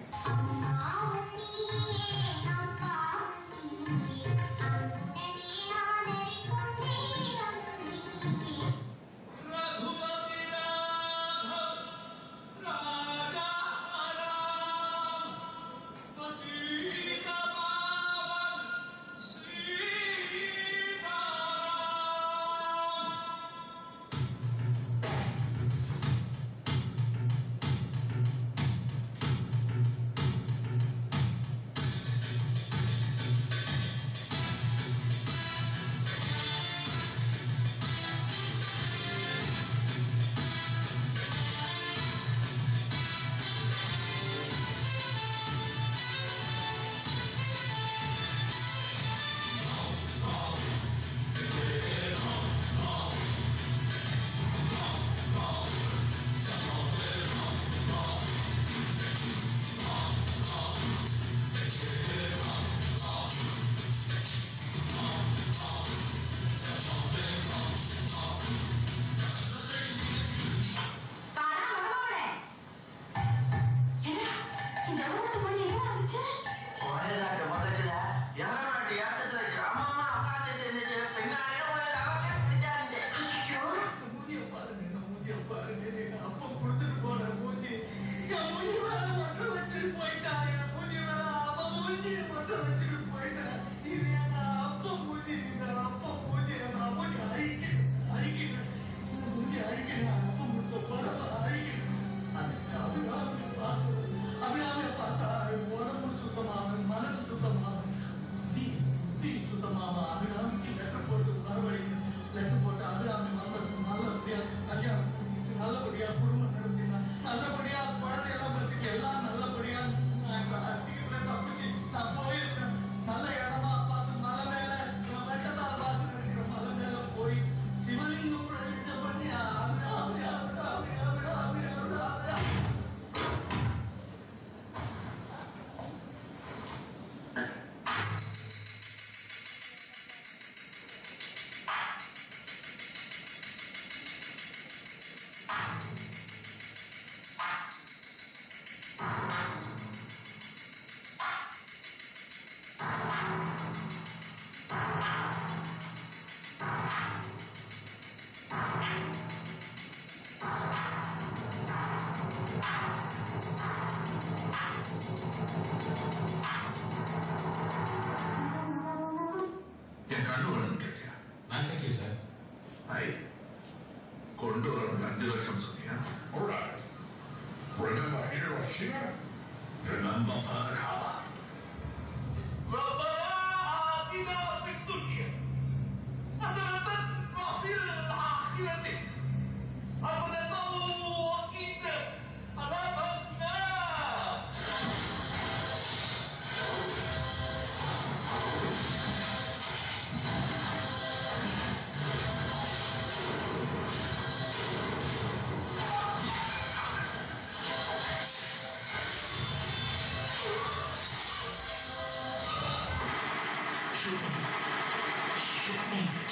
S7: Remember Pearl Harbor.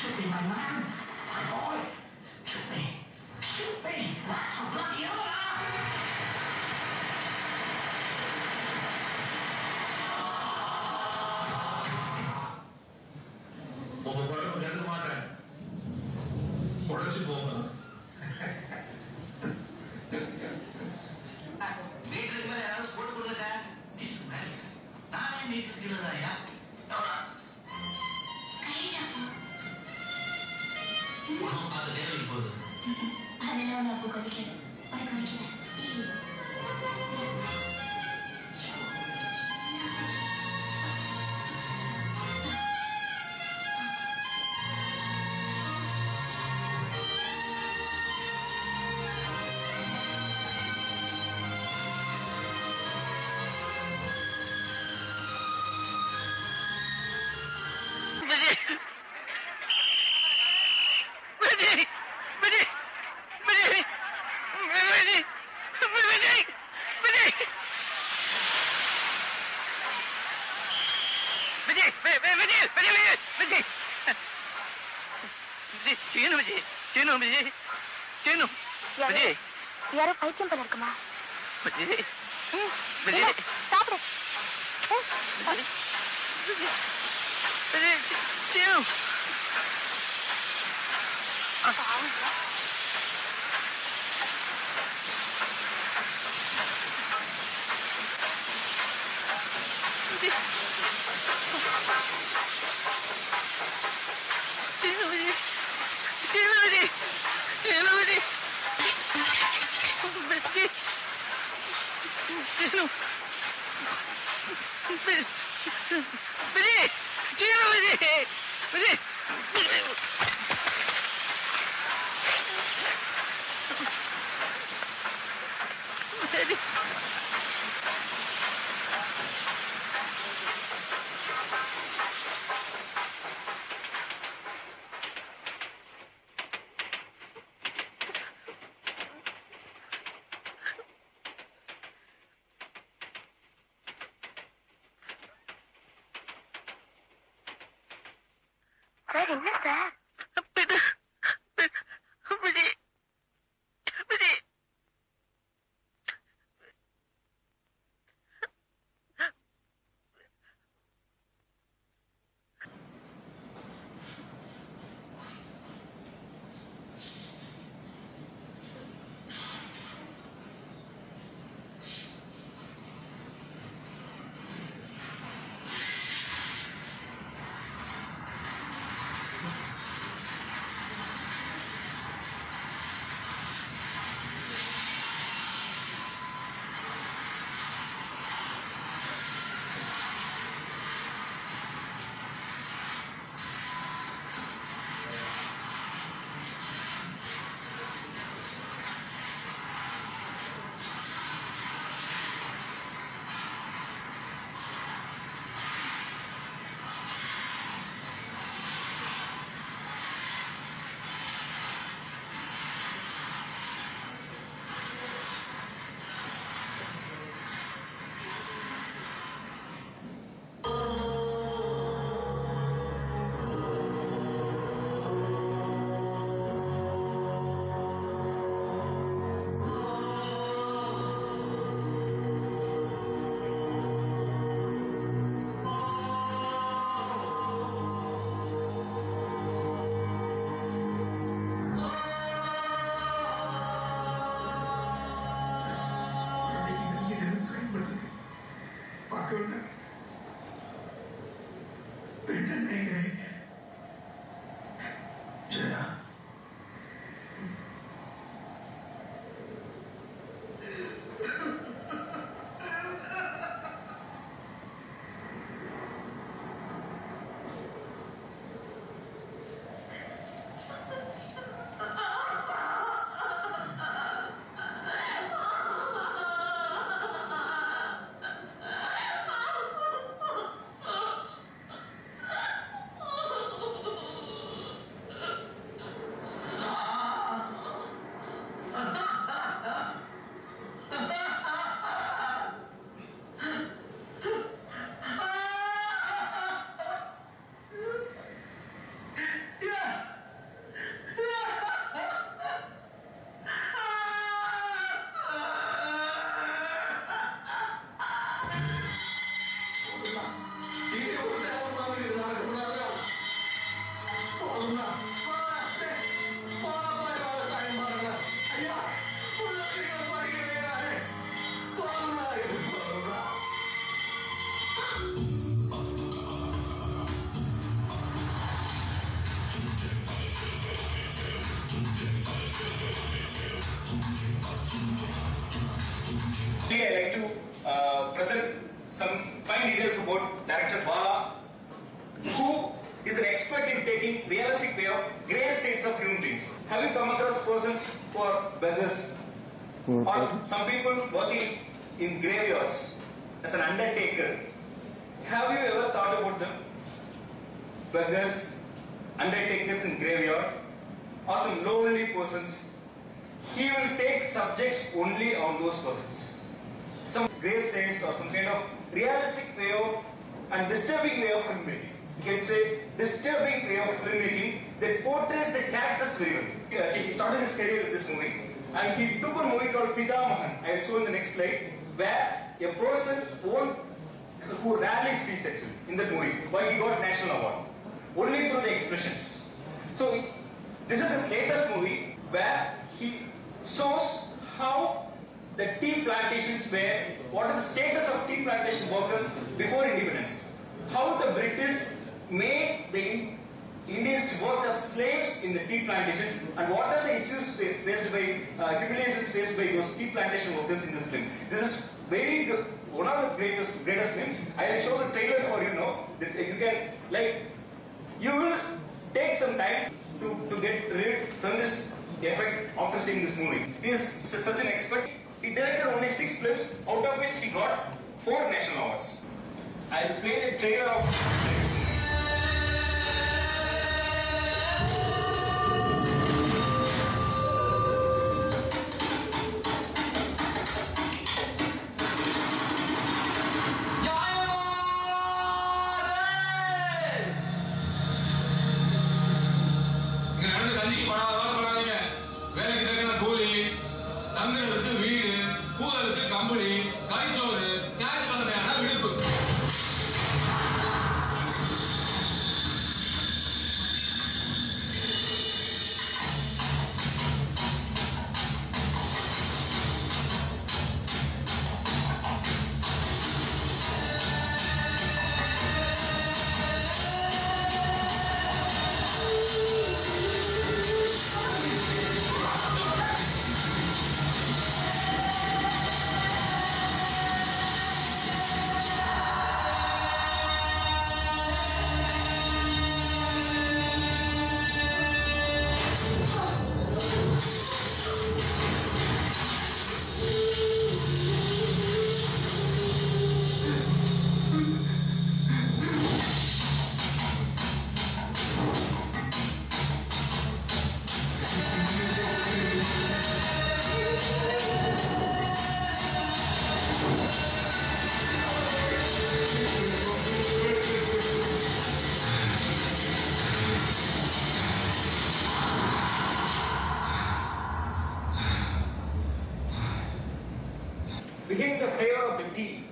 S6: Shoot me, my man, my boy. Shoot me. That's a bloody hell.
S7: உங்க குழம்பு கேட்க மாட்டேன் உடச்சு போங்க
S6: மீட்டருக்கு மேல யாராவது போட்டு கொடுங்க சார். மீட்டருக்கு மேல நானே மீட்டருக்கு கீழே தான்
S7: உடம்பு பார்த்து நேரம் போகுது.
S8: அதெல்லாம் ஒன்று அப்போ கொதிக்கிறேன் உனக்கு கொதிக்கிறேன் யாரோ பைத்தியம் பண்ண இருக்குமா சாப்பிடு சார் என்ன sir
S5: present some fine details about director Bala, who is an expert in taking realistic way of grey shades of human beings. Have you come across persons who are beggars? Or some people working in graveyards as an undertaker? Have you ever thought about them? Beggars, undertakers in graveyard, or some lonely persons? He will take subjects only on those persons. Some grey shades or some kind of realistic way of and disturbing way of filmmaking. You can say disturbing way of filmmaking that portrays the characters very well. He started his career with this movie, and he took a movie called Pitamahan. I will show in the next slide, where a person who rarely speaks actually in that movie, but he got national award only through the expressions. So this is his latest movie where he shows how the tea plantations were, what is the status of tea plantation workers before independence, how the British made the Indians to work as slaves in the tea plantations, and what are the issues faced by, humiliations faced by those tea plantation workers in this film. This is very good, one of the greatest films. I will show the trailer for you now, that you can, you will take some time to get rid from this effect after seeing this movie. He is such an expert. He directed only 6 films, out of which he got 4 national awards. I will play the trailer of behind the flavor of the tea,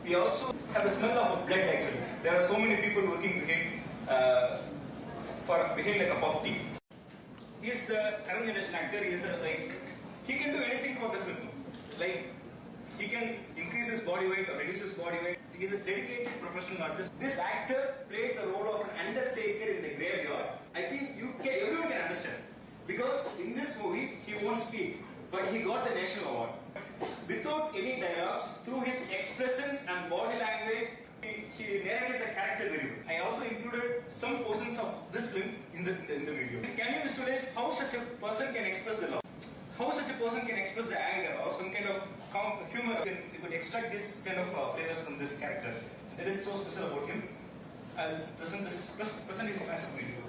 S5: we also have the smell of blood actually. There are so many people working behind a cup of tea. He is the current generation actor. He is he can do anything for the film. He can increase his body weight or reduce his body weight. He is a dedicated professional artist. This actor played the role of an undertaker in the graveyard. I think everyone can understand, because in this movie he won't speak, but he got the national award. Without any dialogues, through his expressions and body language, he narrated the character very well. I also included some portions of this film in the video. Can you visualize how such a person can express the love? How such a person can express the anger or some kind of humor? You could extract this kind of flavors from this character. That is so special about him. I'll present his massive video.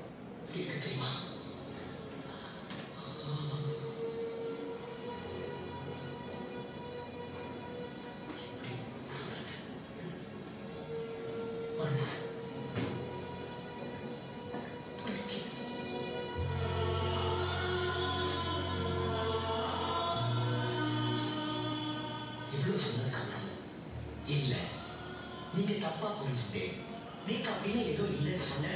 S6: இல்ல நீங்க தப்பா புரிஞ்சுட்டே நீங்க அப்படியே ஏதோ இல்லைன்னு சொன்ன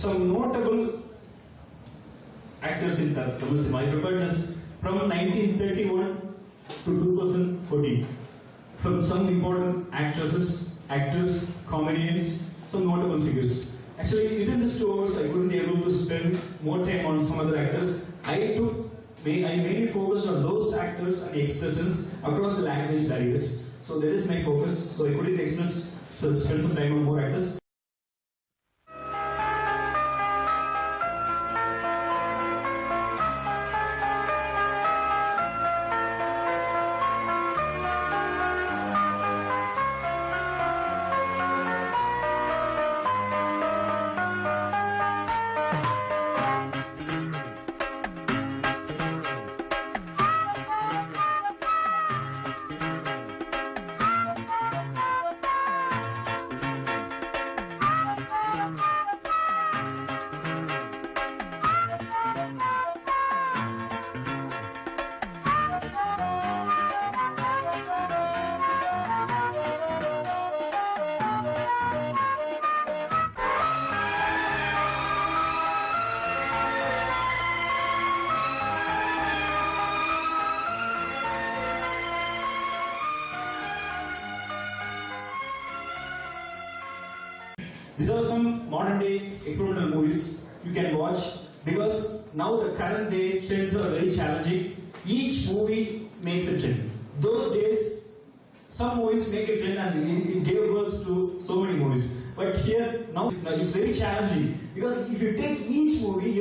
S4: Some notable actors in Tamil cinema. I prepared this from 1931 to 2014. From some important actresses, actors, comedians, some notable figures. Actually, within these 2 hours, I couldn't be able to spend more time on some other actors. I mainly focused on those actors and expressions across the language barriers. So that is my focus. So I couldn't spend some time on more actors. These are some modern day experimental movies you can watch, because now the current day trends are very challenging. Each movie makes a trend. Those days, some movies make a trend and it gave birth to so many movies. But here, now it's very challenging, because if you take each movie,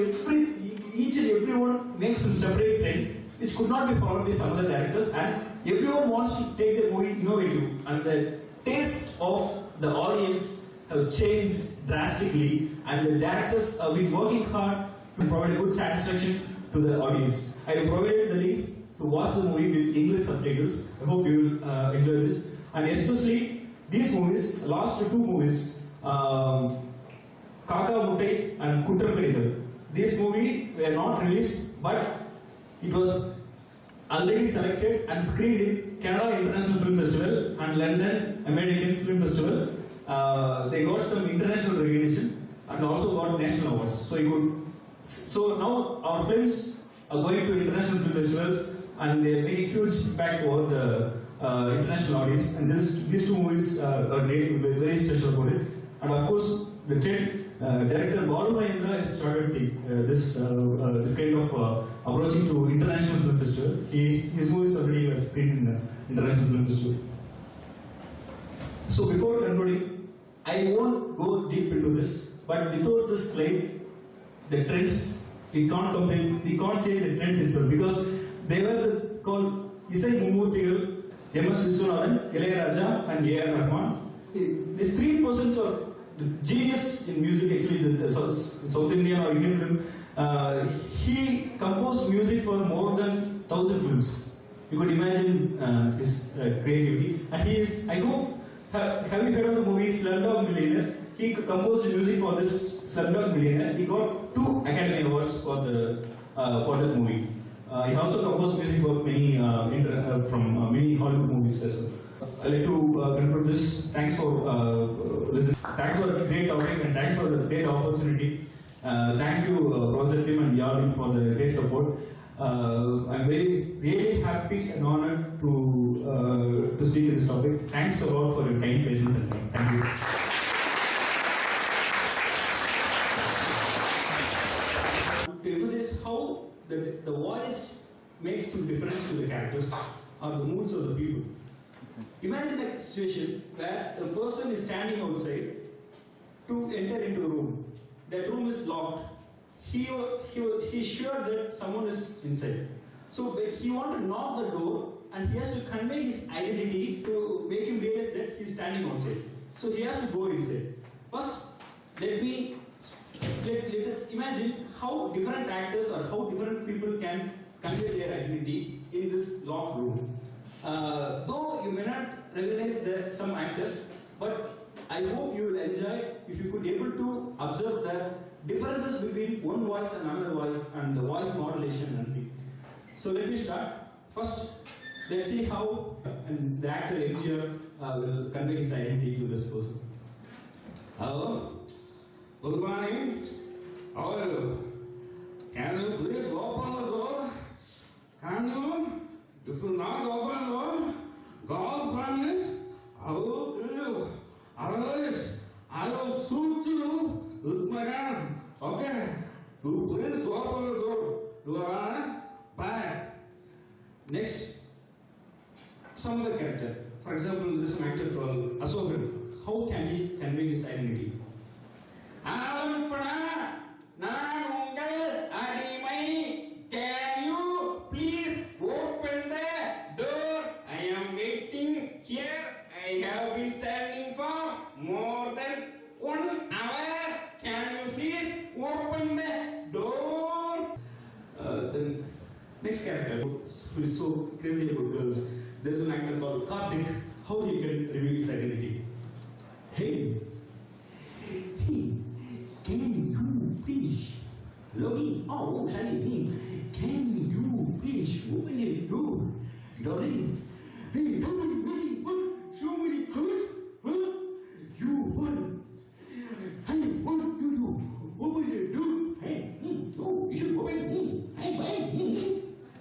S4: each and everyone makes some separate trend, which could not be followed by some other directors, and everyone wants to take the movie innovative, and the taste of the audience has changed drastically, and the directors have been working hard to provide a good satisfaction to the audience. I have provided the links to watch the movie with English subtitles. I hope you will enjoy this. And especially these movies, last 2 movies, Kaka Muttai and Kutram Kadithal. This movie were not released, but it was already selected and screened in Canada International Film Festival and London American Film Festival. They got some international recognition and also got national awards. So now our films are going to international film festivals, and they make a huge impact over the international audience. And these 2 movies are very special about it. And of course, the director Balu Mahendra has started this kind of approaching to international film festival. His movies already were screened in international film festival. So before concluding, I won't go deep into this, but without this claim, the trends, we can't say the trends itself, because they were called Isai Mummurthigal, M.S. Viswanathan, Ilayaraja and A.R. Rahman. These three persons are the genius in music, actually, the South Indian or Indian film. He composed music for more than 1,000 films. You could imagine his creativity. And he is, I hope, have you heard of the movie Slumdog Millionaire? He composed the music for this Slumdog Millionaire. He got 2 Academy Awards for that movie. He also composed music for many from many Hollywood movies as well. I'd like to conclude this. Thanks for listening. Thanks for the great topic and thanks for the great opportunity. Thank you, Professor Tim and Yavin, for the great support. I'm really happy and honored to speak in this topic. Thanks a lot for your kind patience and time. Thank you. To emphasize how the voice makes some difference to the characters or the moods of the people. Imagine a situation where the person is standing outside to enter into a room. That room is locked. He's sure that someone is inside. So he wants to knock the door and he has to convey his identity to make him realize that he's standing outside. So he has to go inside. First, let us imagine how different actors or how different people can convey their identity in this locked room. Though you may not recognize some actors, but I hope you will enjoy if you could be able to observe the differences between one voice and another voice and the voice modulation and thing. So let me start. First, let's see how the actor MGR will convey his identity to this person. Hello, good morning. How are you? Can you please open the door? Can you? If you not open the door, God promise I will kill you. Otherwise, I will shoot you with my gun. Okay? You please open the door. You are bye. Next, some other character. For example, this is an actor called Ashokan. How can he convey his identity? Can you please open the door? I am waiting here. I have been standing for more than 1 hour. Can you please open the door? Then next character who is so crazy about girls. There's an actor called Karthik. How he can reveal his identity? Hey, can you please love me? Oh, honey, can you please open the door? Darling, hey, what? Show me the code? Huh? You what? Hey, what do you do? Open the door. Hey, oh, you should open it. Hey.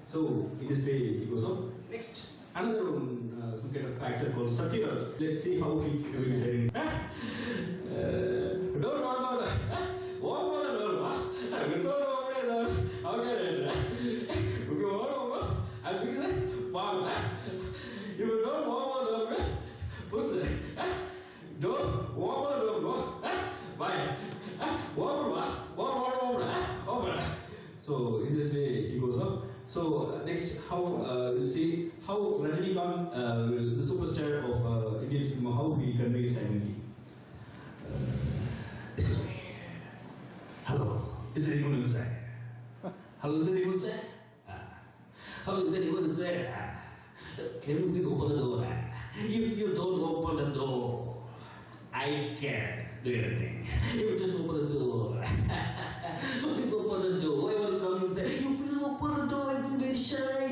S4: So, in this way, he goes up. Next, another some kind of actor called Satyaraj. Let's see how he reveals it. So in this way he goes up. So next, how we'll see how Rajinikanth, the superstar of Indian cinema, how he conveys identity. Excuse me. Hello, is there anyone inside? Hello, is there anyone inside? Hello, is there anyone inside? Can you please open the door? If you don't open the door, I can't do anything. You just open the door. So please open the door. I want to come inside. You please open the door. I'm very shy.